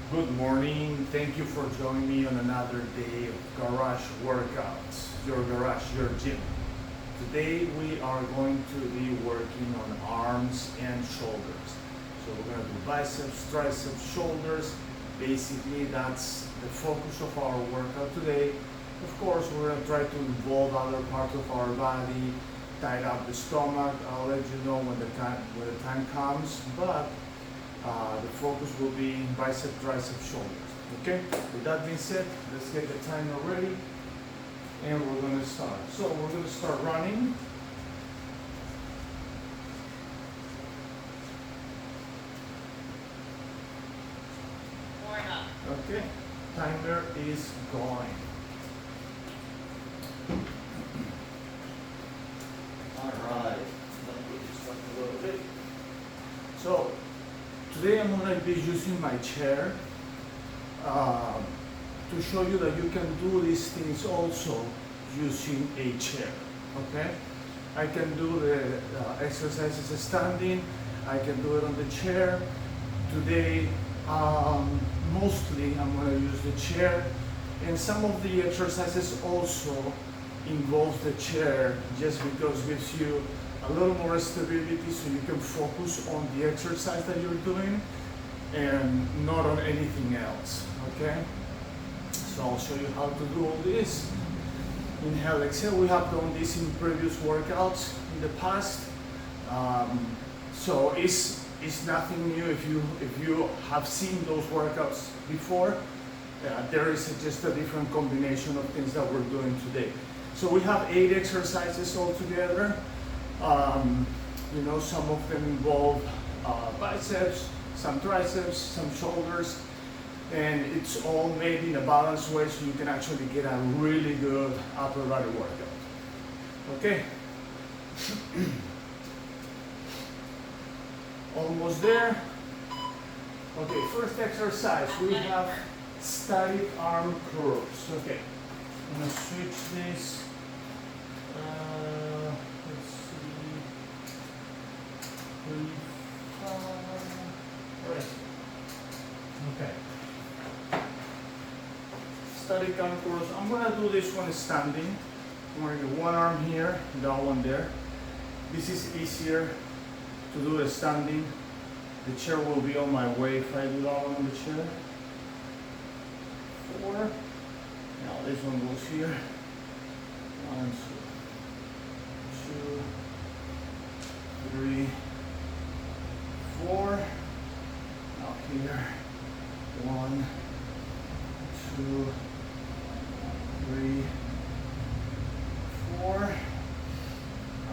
Good morning. Thank you for joining me on another day of Garage Workouts, your garage, your gym. Today we are going to be working on arms and shoulders. So we're going to do biceps, triceps, shoulders. Basically that's the focus of our workout today. Of course we're going to try to involve other parts of our body, tighten up the stomach. I'll let you know when the time comes, but the focus will be bicep, tricep, shoulders. Okay? With that being said, let's get the timer ready and we're going to start. So we're going to start running. Warm up. Okay, timer is going. Alright, let me just up a little bit. So today I'm going to be using my chair to show you that you can do these things also using a chair. Okay, I can do the exercises standing, I can do it on the chair. Today mostly I'm going to use the chair, and some of the exercises also involve the chair just because it gives you a little more stability so you can focus on the exercise that you're doing and not on anything else. Okay, so I'll show you how to do all this. Inhale, exhale. We have done this in previous workouts in the past, so it's nothing new if you have seen those workouts before. There is just a different combination of things that we're doing today. So we have 8 exercises altogether. You know, some of them involve biceps, some triceps, some shoulders, and it's all made in a balanced way so you can actually get a really good upper body workout. Okay. Almost there. Okay, first exercise, we have static arm curls. Okay, I'm gonna switch this. Let's see. 3, 5. Right. Okay. Static arm curls. I'm gonna do this one standing. I'm gonna get one arm here, that one there. This is easier to do it standing. The chair will be on my way if I do that one on the chair. 4. Now this one goes here. 1, 2, 3, 4. Now here. 1, 2, 3, 4.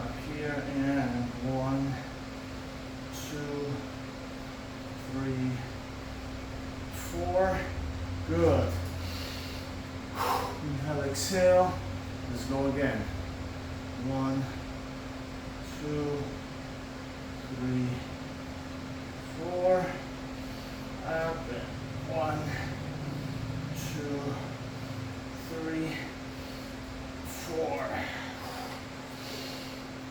Up here and 1, 2, 3, 4. Good. Inhale, exhale. Let's go again. 1, 2, 3, 4. Up and 1, 2, 3, 4.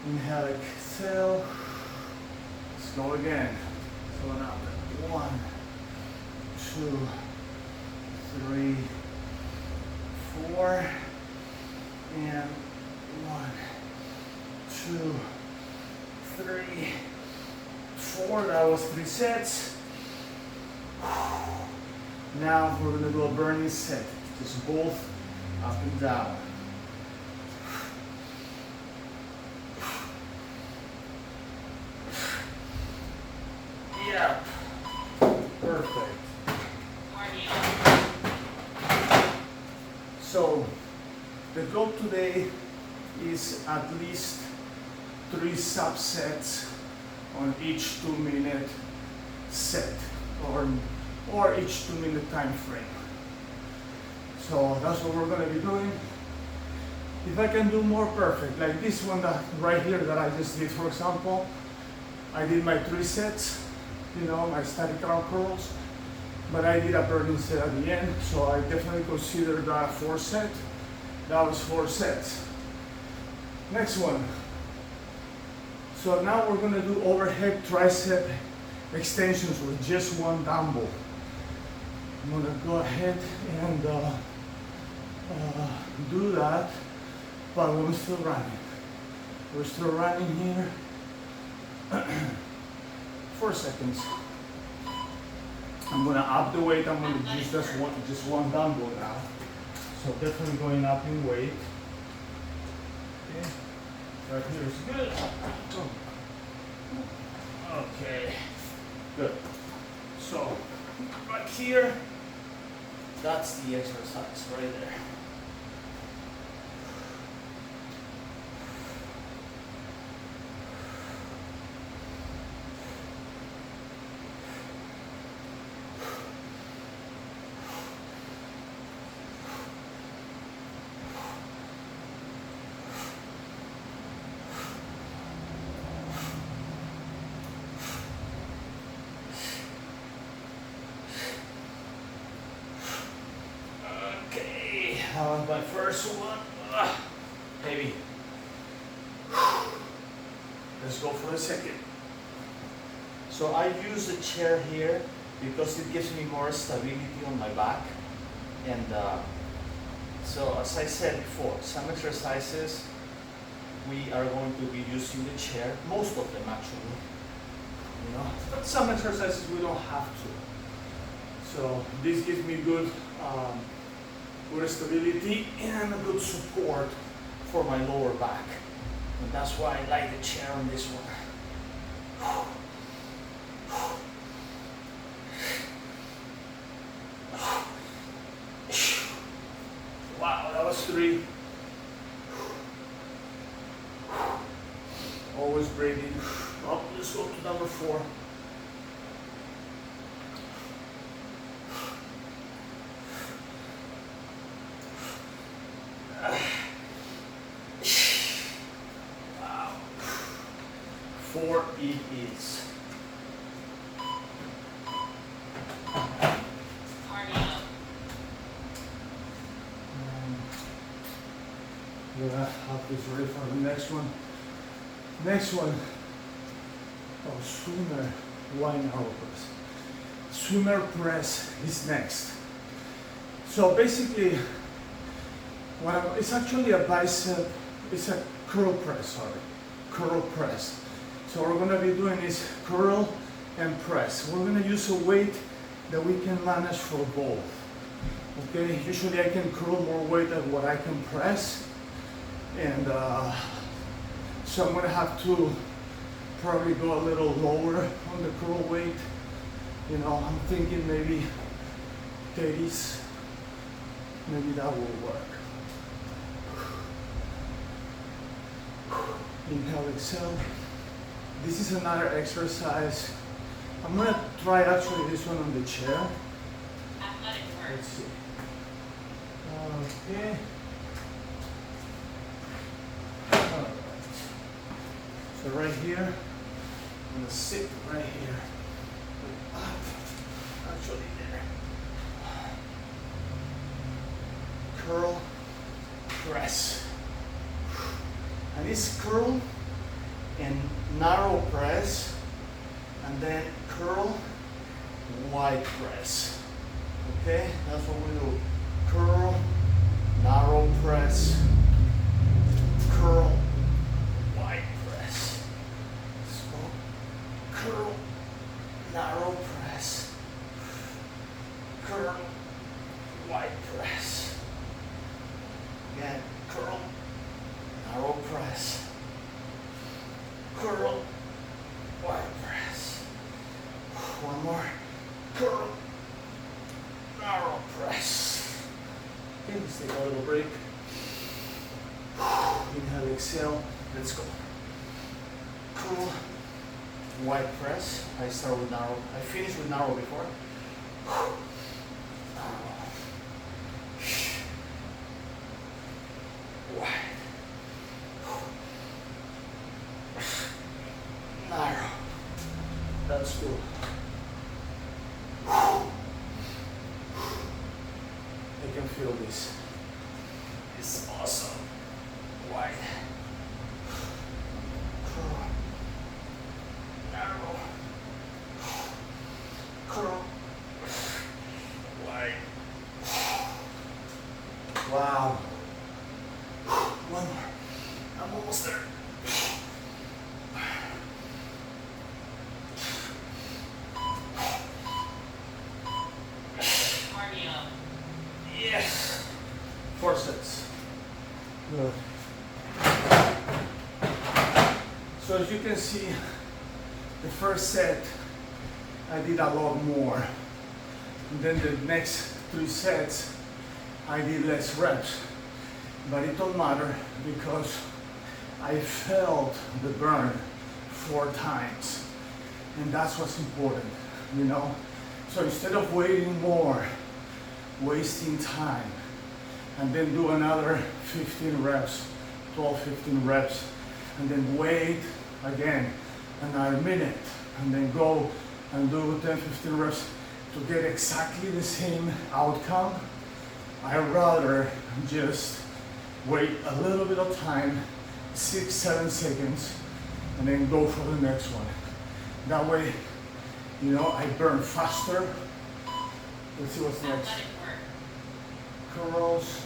Inhale, exhale. Let's go again. So now 1, 2, 3, 4, and 1, 2, 3, 4. That was 3 sets. Now we're going to do a burning set, just both up and down. Yeah, perfect. So the goal today is at least 3 subsets on each 2-minute set or each 2-minute time frame. So that's what we're going to be doing. If I can do more, perfect. Like this one that right here that I just did, for example, I did my 3 sets, you know, my static arm curls, but I did a burning set at the end, so I definitely consider that a 4 set. That was 4 sets. Next one. So now we're going to do overhead tricep extensions with just one dumbbell. I'm gonna go ahead and do that, but we're still running. We're still running here. 4 seconds. I'm gonna up the weight. I'm gonna use just one dumbbell now. So definitely going up in weight. Okay. Right here is good. Okay. Good. So right here, that's the exercise right there. My first one, heavy. Let's go for the second. So I use the chair here because it gives me more stability on my back. And so as I said before, some exercises we are going to be using the chair, most of them actually, you know, but some exercises we don't have to. So this gives me good stability and a good support for my lower back. And that's why I like the chair on this one. Wow, that was 3. Always breathing. Oh, let's go to number 4. Four it is. Cardio. We're gonna have this ready for the next one. Next one. Oh, swimmer. Why now, press? Swimmer press is next. So basically, it's actually a bicep. It's a curl press. Sorry, curl press. So what we're going to be doing is curl and press. We're going to use a weight that we can manage for both. Okay, usually I can curl more weight than what I can press. And so I'm going to have to probably go a little lower on the curl weight. You know, I'm thinking maybe 30s. Maybe that will work. Inhale, exhale. This is another exercise. I'm gonna try actually this one on the chair. Athletic work. Let's see. Okay. Alright. So right here, I'm gonna sit right here. Up. Actually there. Curl, press. And this curl and narrow press, and then curl, wide press. Okay, that's what we do. Curl, narrow press, curl, wide press. So, curl, narrow press, curl, wide press. Again, curl, narrow press. Curl, wide press. One more. Curl, narrow press. Okay, let's take a little break. Inhale, exhale. Let's go. Curl, wide press. I start with narrow. I finished with narrow before. Wide. Narrow. That's good. I can feel this. It's awesome. Wide. Curl. Narrow. Curl. Wide. Wow. One more. I'm almost there. Cardio. Yes. 4 sets. Good. So as you can see, the first set I did a lot more. And then the next 3 sets I did less reps. But it don't matter because I felt the burn 4 times. And that's what's important, you know? So instead of waiting more, wasting time, and then do another 15 reps, 12, 15 reps, and then wait again another minute, and then go and do 10, 15 reps to get exactly the same outcome, I'd rather just wait a little bit of time, 6, 7 seconds, and then go for the next one. That way, you know, I burn faster. Let's see what's next. Athletic work. Curls.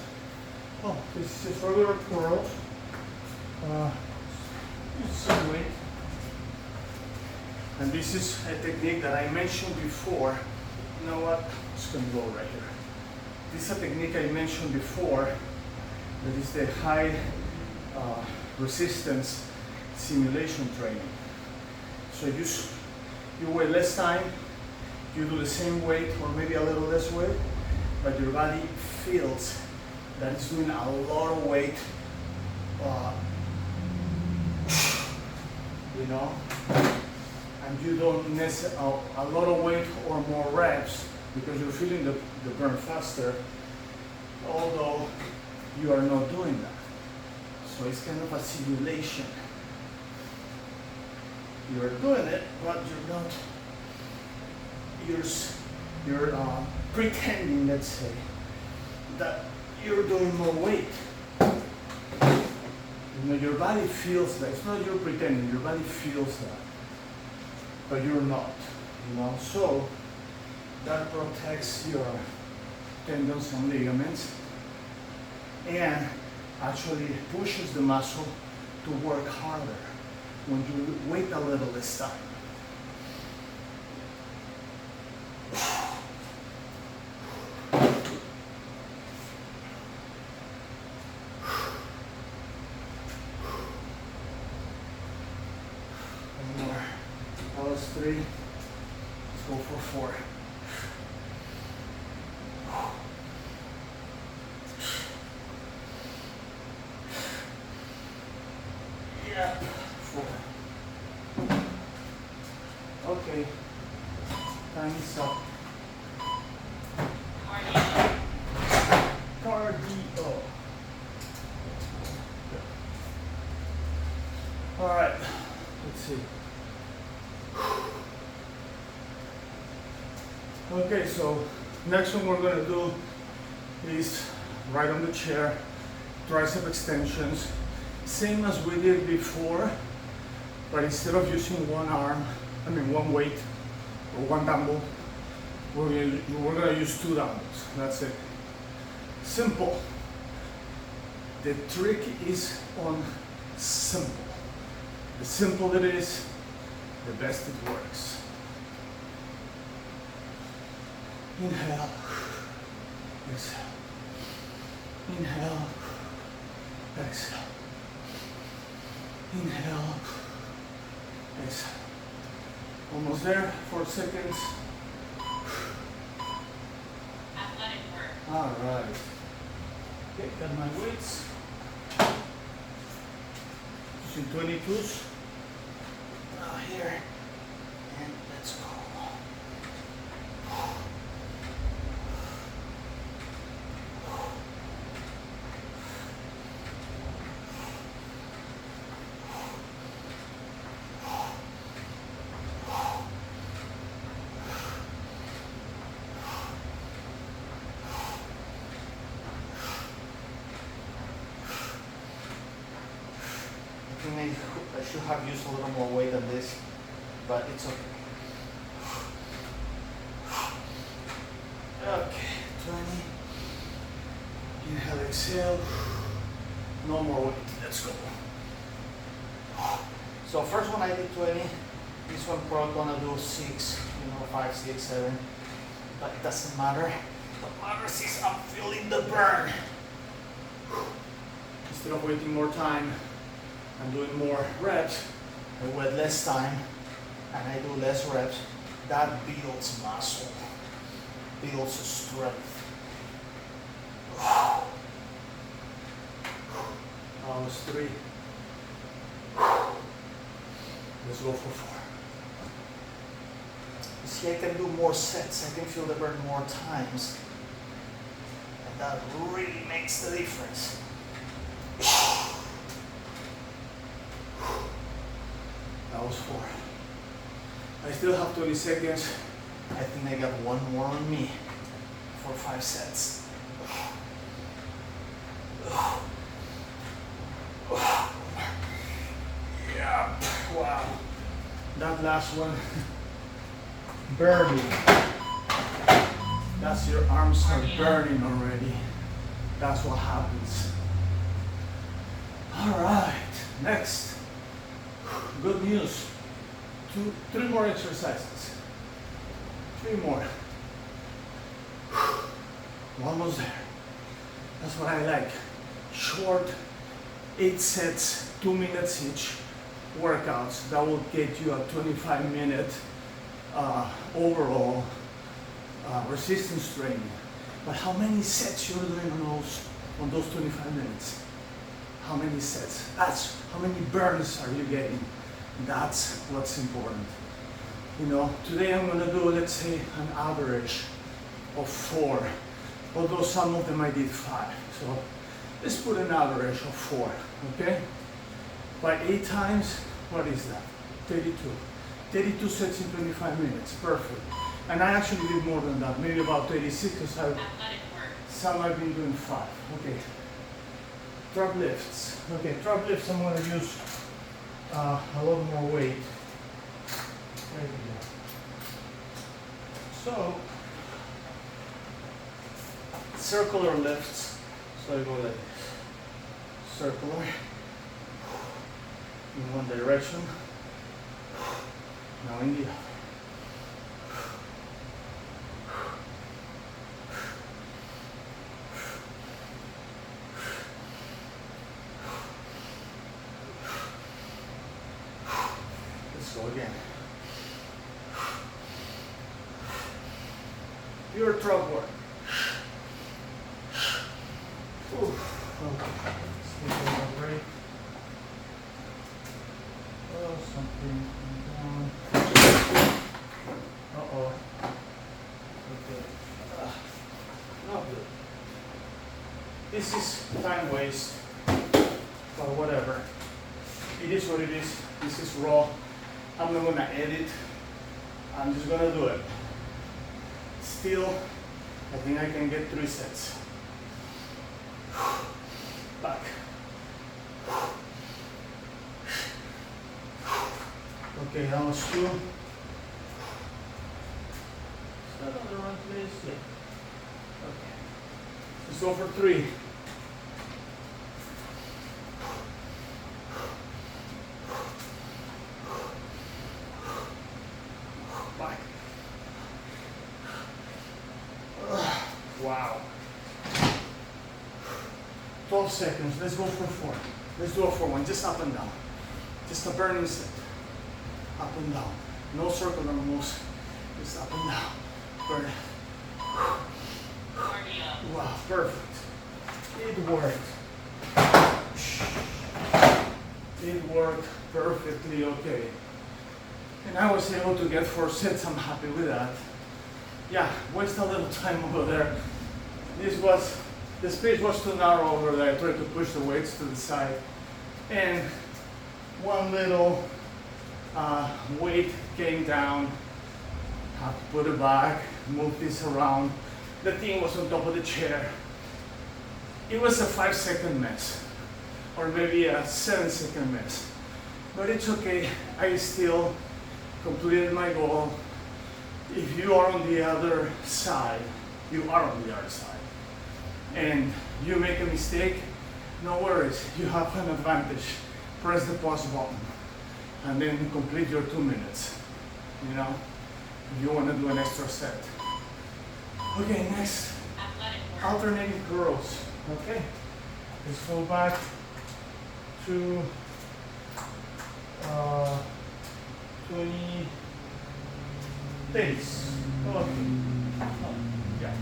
Oh, this is regular curls. Some weight. And this is a technique that I mentioned before. You know what? It's going to go right here. This is a technique I mentioned before. That is the high resistance simulation training. So you wait less time, you do the same weight or maybe a little less weight, but your body feels that it's doing a lot of weight, you know, and you don't necessarily a lot of weight or more reps because you're feeling the burn faster, although you are not doing that. So it's kind of a simulation. You're doing it, but you're not. You're pretending, let's say, that you're doing more weight. You know, your body feels that. It's not you're pretending. Your body feels that, but you're not. You know, so that protects your tendons and ligaments, and actually pushes the muscle to work harder when you wait a little less time. One more. That was 3. Let's go for 4. Yeah. 4. Okay. Time is up. Cardio. Cardio. All right. Let's see. Okay, so next one we're going to do is right on the chair, tricep extensions. Same as we did before, but instead of using one weight or one dumbbell, we're going to use 2 dumbbells. That's it. Simple. The trick is on simple. The simpler it is, the best it works. Inhale, exhale. Inhale, exhale. Inhale, exhale. Almost there, 4 seconds. Athletic work. All right. Okay, got my weights. Using 22s. Now here, and let's go. I should have used a little more weight than this, but it's okay. Okay, 20. Inhale, exhale. No more weight. Let's go. So first one I did 20. This one probably gonna do 6, 5, 6, 7. But it doesn't matter. What matters is I'm feeling the burn. Instead of waiting more time and doing more reps, I wait less time and I do less reps. That builds muscle, builds strength. That was 3. Let's go for 4. You see, I can do more sets. I can feel the burn more times. And that really makes the difference. That was 4. I still have 20 seconds. I think I got one more on me for 5 sets. Yeah, wow. That last one, burning. That's your arms are burning already. That's what happens. All right, next. Good news. 3 more exercises. 3 more. Almost there. That's what I like. Short, 8 sets, 2 minutes each workouts. That will get you a 25-minute overall resistance training. But how many sets you're doing on those 25 minutes? How many sets? That's how many burns are you getting? That's what's important. Today I'm gonna do, let's say, an average of 4. Although some of them I did 5. So let's put an average of 4, okay? By 8 times, what is that? 32. 32 sets in 25 minutes, perfect. And I actually did more than that, maybe about 36, because some I've been doing 5, okay. Trap lifts. Okay, trap lifts I'm gonna use a lot more weight. There we go. So, circular lifts. So I go like this. Circular. In one direction. Now in the other. Let's go again. Pure trap work. Okay. Let's take a little break. Oh, something down. Uh-oh. Okay. Not good. This is time waste. But whatever. It is what it is. This is raw. I'm not gonna edit. I'm just gonna do it. Still, I think I can get 3 sets. Back. Okay, that was 2. Is that on the right place? Yeah. Okay. Let's go for 3. Back. Wow. 12 seconds. Let's go for 4. Let's do it for 1. Just up and down. Just a burning set. Up and down. No circular moves. Just up and down. Burn it. Wow, perfect. It worked. It worked perfectly okay. And I was able to get 4 sets. I'm happy with that. Yeah, waste a little time over there. The space was too narrow over there. I tried to push the weights to the side. And one little weight came down. Have to put it back, move this around. The thing was on top of the chair. It was a 5-second mess, or maybe a 7-second mess. But it's okay. I still completed my goal. If you are on the other side, you are on the other side. and you make a mistake, no worries, you have an advantage. Press the pause button and then complete your 2 minutes. You know, if you want to do an extra set. Okay, next, Athletic work. alternating curls. Okay, let's fall back to 20 days. Okay. Oh, yeah.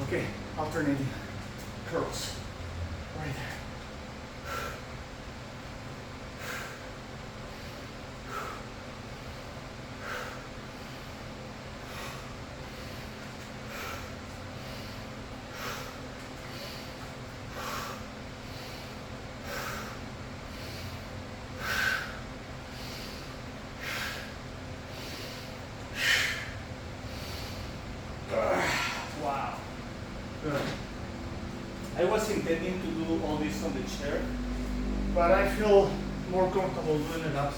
Okay, alternating curls. Right there. Wow. Good. I was intending to do all this on the chair, but I feel more comfortable doing it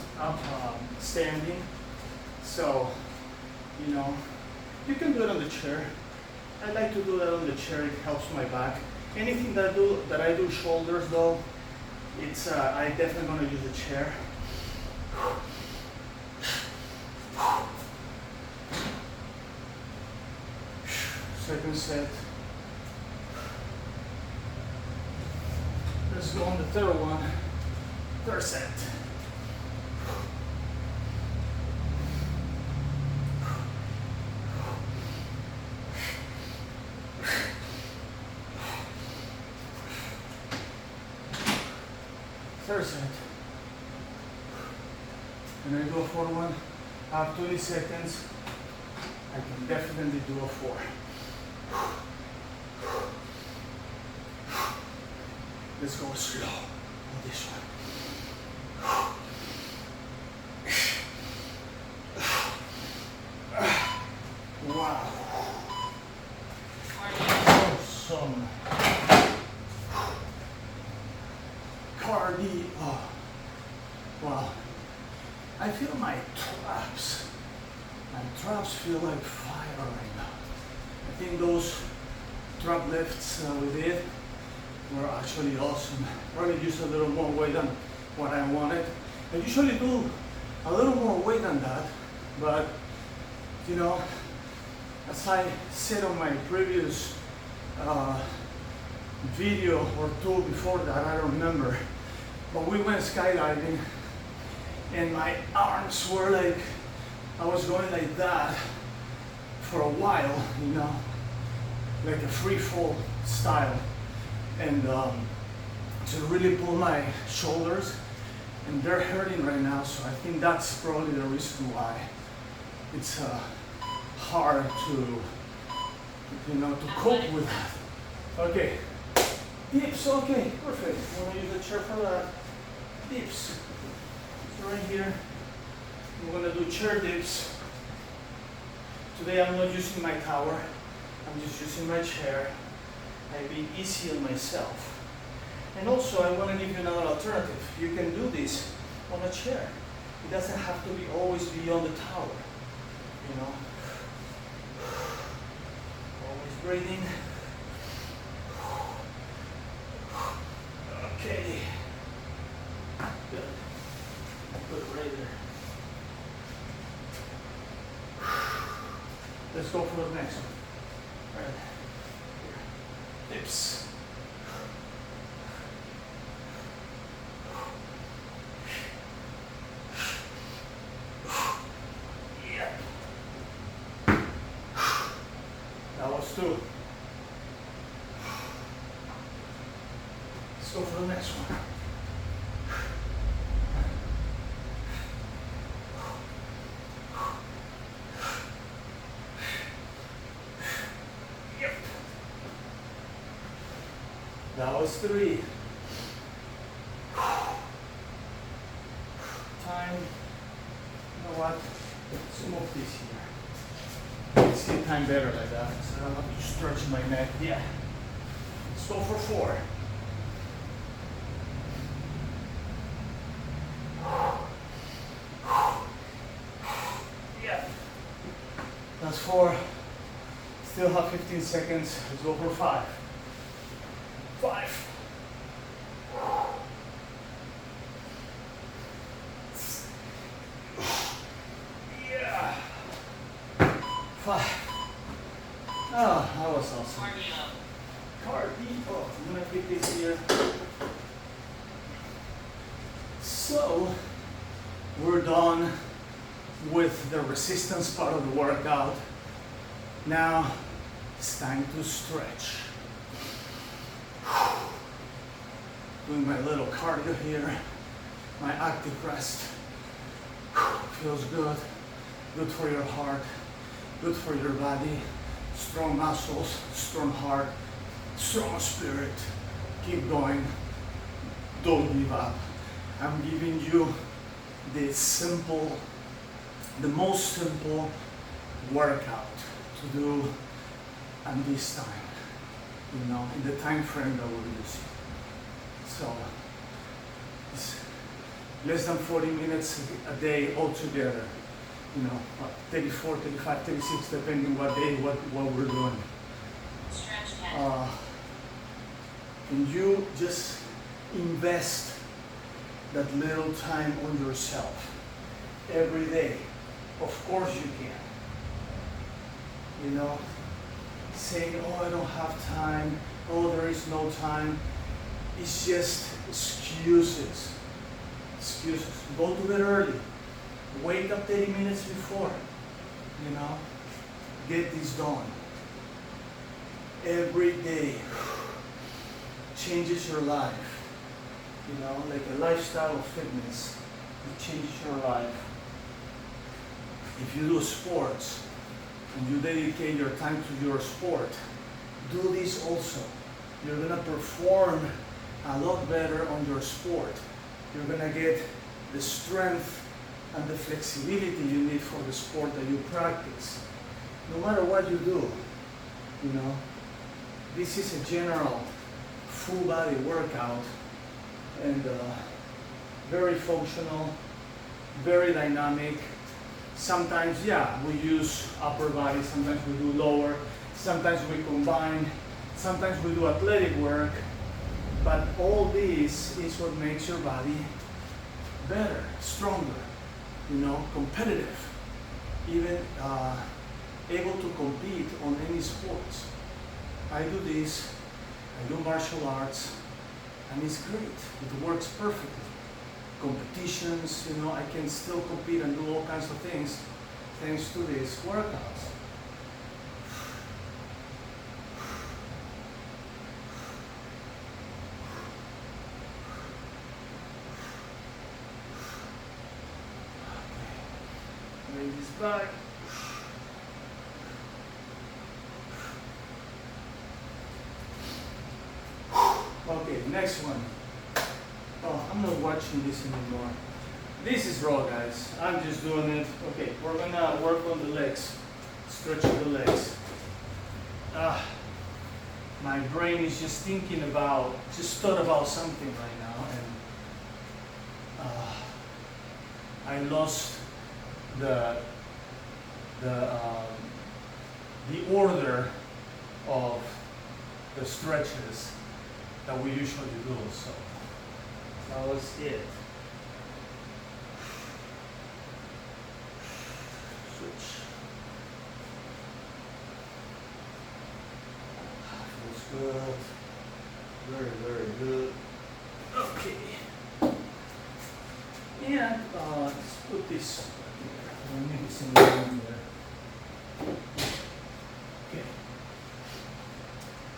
standing. So, you know, you can do it on the chair. I like to do that on the chair. It helps my back. Anything that I do shoulders though, it's I definitely gonna use the chair. Second set. Let's go on the third one. Third set. Third set. And I do a fourth one. I have 20 seconds. I can definitely do a 4. Let's go slow on this one. Wow. Awesome. Cardio. Oh. Wow. I feel my traps. My traps feel like fire right now. I think those trap lifts we did were actually awesome. Probably used a little more weight than what I wanted. I usually do a little more weight than that, but you know, as I said on my previous video or two before that, I don't remember, but we went skydiving and my arms were like, I was going like that for a while, you know, like a free fall style. And to really pull my shoulders, and they're hurting right now, so I think that's probably the reason why it's hard to, you know, to cope with that. Okay, dips, okay, perfect. I'm gonna use the chair for that. Dips, so right here, I'm gonna do chair dips. Today I'm not using my tower, I'm just using my chair. I've been easy on myself. And also I want to give you another alternative. You can do this on a chair. It doesn't have to be always be on the tower. You know? Always breathing. Okay. Good. Good, right there. Let's go for the next one. Right. Dips. Yeah. That was 2. Let's go for the next one. That was 3. Time. You know what? Let's move this here. I see time better like that, so I don't have to stretch my neck. Yeah. Let's go for 4. Yeah. That's 4. Still have 15 seconds. Let's go for 5. 5. Yeah. 5. Oh, that was awesome. Cardio. I'm gonna keep this here. So, we're done with the resistance part of the workout. Now, it's time to stretch. Doing my little cardio here, my active rest. Feels good, good for your heart, good for your body. Strong muscles, strong heart, strong spirit. Keep going, don't give up. I'm giving you the most simple workout to do at this time, you know, in the time frame that we're using. So, it's less than 40 minutes a day altogether, you know, 34, 35, 36, depending what day, what we're doing. Stretch 10. And you just invest that little time on yourself every day. Of course you can. You know, saying, oh, I don't have time, oh, there is no time. It's just excuses. Excuses. Go to bed early. Wake up 30 minutes before. You know, get this done. Every day changes your life. You know, like a lifestyle of fitness. It changes your life. If you do sports and you dedicate your time to your sport, do this also. You're gonna perform a lot better on your sport. You're gonna get the strength and the flexibility you need for the sport that you practice. No matter what you do, you know, this is a general full body workout and very functional, very dynamic. Sometimes, yeah, we use upper body, sometimes we do lower, sometimes we combine, sometimes we do athletic work, but all this is what makes your body better, stronger, you know, competitive, even able to compete on any sports. I do this, I do martial arts, and it's great. It works perfectly. Competitions, you know, I can still compete and do all kinds of things thanks to these workouts. Okay. Lay this back. Okay, next one. Oh, I'm not watching this anymore. This is raw, guys. I'm just doing it. Okay, we're gonna work on the legs. Stretching the legs. My brain is just thinking about, just thought about something right now, and I lost the order of the stretches that we usually do. So that was it. Switch. Feels good. Very, very good. Okay. And let's put this here. Maybe some room there. Okay.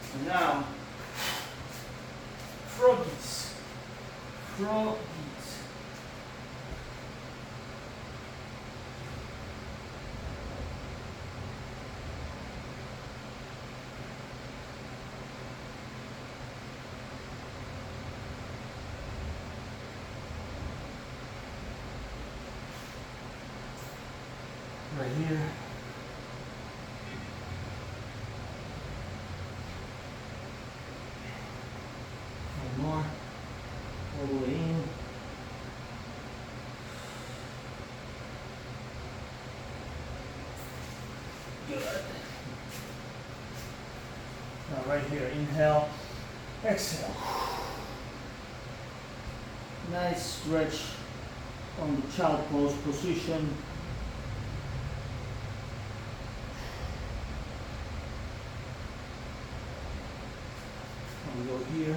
So now, froggies. Froggies. Right here. One more. All the way in. Good. Now right here, inhale, Exhale. Nice stretch on the child pose position. We go here.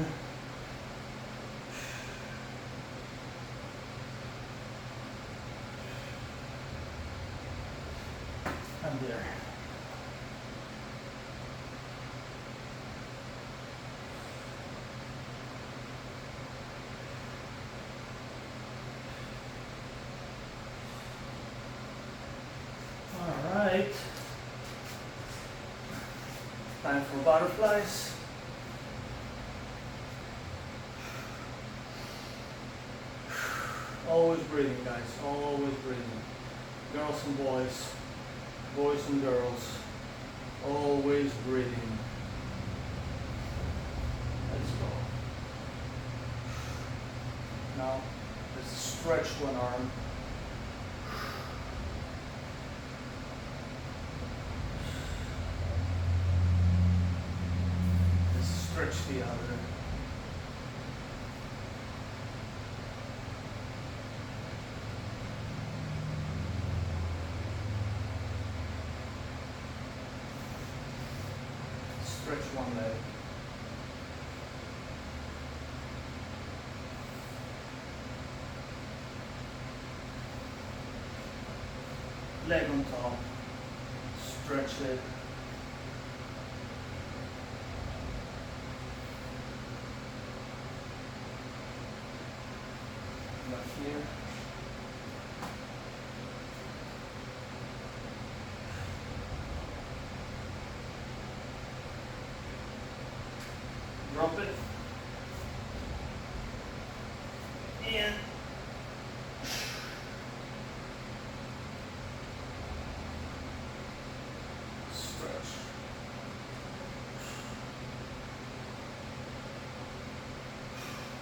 And there. All right. Time for butterflies. Always breathing, guys, always breathing. Girls and boys, boys and girls, always breathing. Let's go. Now, let's stretch one arm. Let's stretch the other. Stretch one leg. Leg on top. Stretch it. Back here. Drop it. And stretch.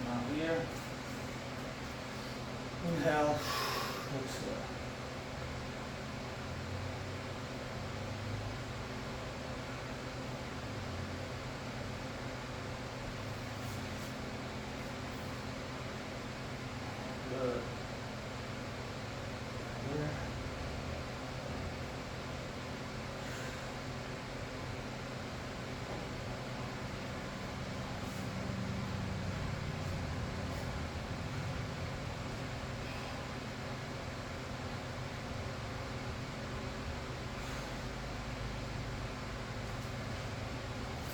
Now here. Inhale. Exhale. Good. Here.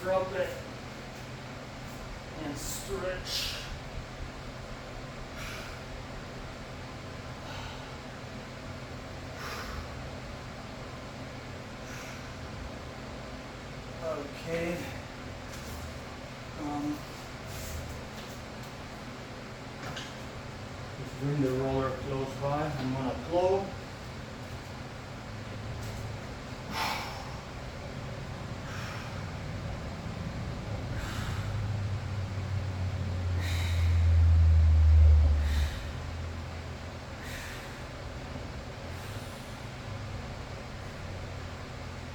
Drop it and stretch. Okay. Let's bring the roller close by. I'm gonna blow.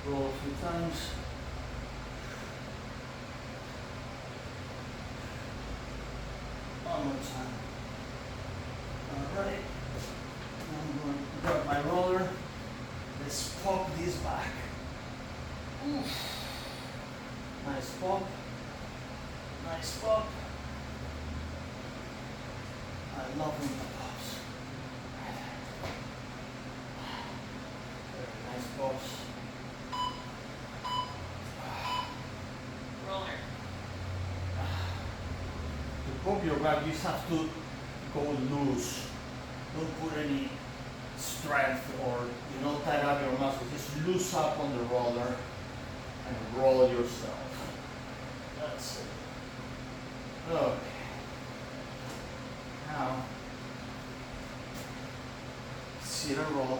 Roll a few times. One more time. Alright. I'm going to grab my roller. Let's pop this back. Oof. Nice pop. Nice pop. I love when it pops. Very nice pops. Roller. To pop your back, you have to go loose. Don't put any strength or tight up your muscles. Just loose up on the roller and roll yourself. That's it. Okay. Now, sit and roll.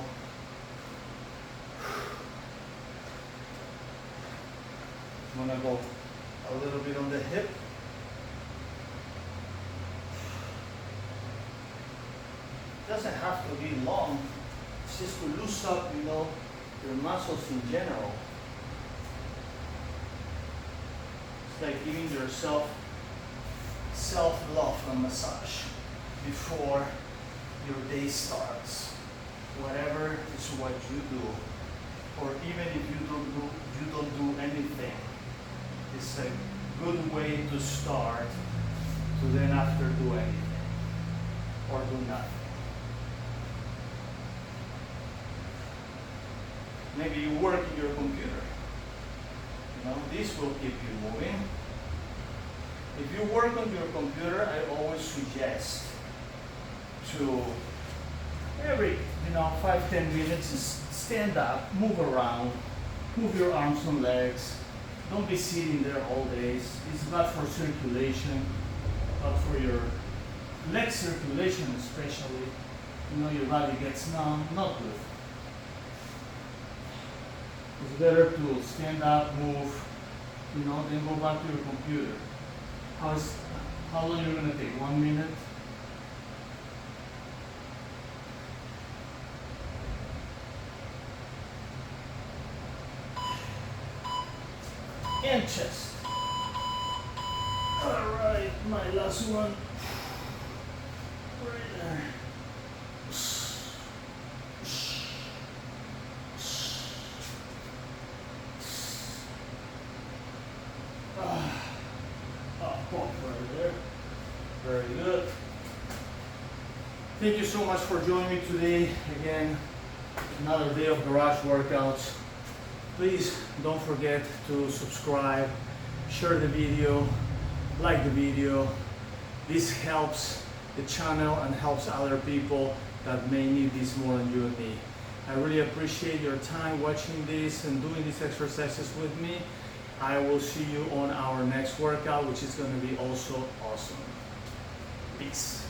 I'm gonna go a little bit on the hip. Doesn't have to be long. It's just to loosen up, your muscles in general. It's like giving yourself self-love and massage before your day starts. Whatever is what you do, or even if you don't do anything, it's a good way to start to then after do anything or do nothing. Maybe you work in your computer. You know, this will keep you moving. If you work on your computer, I always suggest to every 5-10 minutes stand up, move around, move your arms and legs. Don't be sitting there all day. It's bad for circulation, but for your leg circulation especially, your body gets numb, not good. It's better to stand up, move, then go back to your computer. How long you're gonna take? 1 minute? And chest. All right, my last one. Right there. Pump right there. Very good. Thank you so much for joining me today. Again, another day of garage workouts. Please don't forget to subscribe, share the video, like the video. This helps the channel and helps other people that may need this more than you and me. I really appreciate your time watching this and doing these exercises with me. I will see you on our next workout, which is going to be also awesome. Peace.